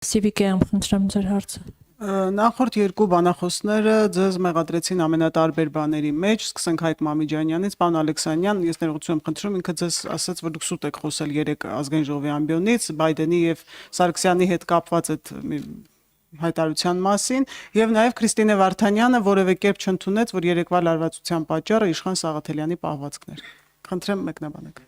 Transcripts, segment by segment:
Civic-ը խնդրեմ ձեր հարցը։ Նախորդ երկու բանախոսները ձեզ մեղադրեցին ամենատարբեր բաների մեջ, սկսենք Հայկ Մամիջանյանից, պարոն Ալեքսանյան, ես ներողություն եմ խնդրում, ինքը ձեզ ասաց, որ դուք սուտ եք խոսել երեք ազգային ժողովի ամբիոնից, Բայդենի եւ Սարգսյանի հետ կապված այդ հայտարարության մասին, եւ նաեւ Քրիստինե Վարդանյանը որևէ կերպ չընդունեց, որ երեկվա լարվածության պատճառը Իշխան Սաղաթելյանի պահվածքն էր։ Խնդրեմ մեկնաբանեք։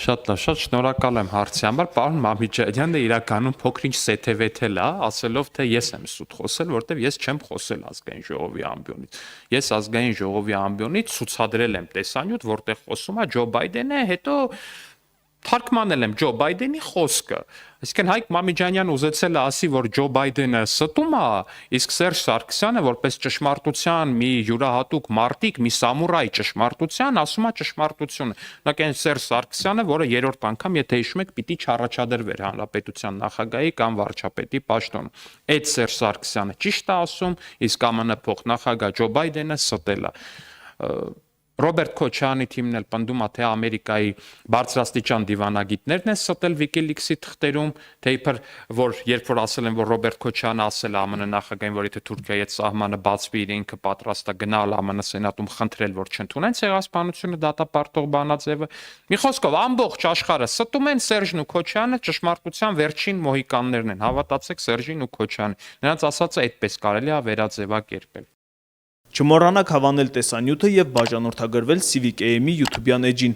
Շատ շնորհակալ եմ հարցի համար, պարոն Մամիջանյանը իրականում փոքրինչ սեթևեթել է, ասելով թե ես եմ սուտ խոսել, որտեվ ես չեմ խոսել ազգային ժողովի ամբիոնից։ Ես ազգային ժողովի ամբիոնից ցուցադրել եմ տեսանյութ, որտեղ խոսում է Ջո Բայդենը, հետո թարգմանել եմ Ջո Բայդենի խոսքը։ Այսինքն Հայկ Մամիջանյանը ուզեցել է ասի, որ Ջո Բայդենը ստում է, իսկ Սերժ Սարգսյանը որպես ճշմարտության մի յուրահատուկ մարտիկ, մի սամուրայ ճշմարտության, ասում է ճշմարտությունը։ Օրինակ այն Սերժ Սարգսյանը, որը երրորդ անգամ, եթե հիշում եք, պիտի չառաջադրվեր հանրապետության նախագահի կամ վարչապետի պաշտոն։ Այդ Սերժ Սարգսյանը ճիշտ է ասում, իսկ ԱՄՆ փոխնախագահ Ջո Բայդենը ստել է։ Ռոբերտ Քոչարյանի թիմն էլ պնդում է, թե Ամերիկայի բարձրաստիճան դիվանագիտներն են ստել WikiLeaks-ի թղթերում, թե իբր որ երբ որ ասել են, որ Ռոբերտ Քոչարյանը ասել է ԱՄՆ նախագահին, որ եթե Թուրքիայի հետ սահմանը բացվի, ինքը պատրաստ է գնալ ԱՄՆ սենատում խնդրել, որ չընդունեն ցեղասպանությունը դատապարտող բանաձևը։ Մի խոսքով ամբողջ աշխարհը ստում են Սերժն ու Քոչարյանը ճշմարտության վերջին մոհիկաններն են։ Հավատացեք Սերժին ու Քոչարյանին։ Նրանց ասածը այդպես կարելի է վերաձևակերպել։ Չմոռանաք հավանել տեսանյութը եւ բաժանորդագրվել Civic AM-ի YouTube-յան էջին։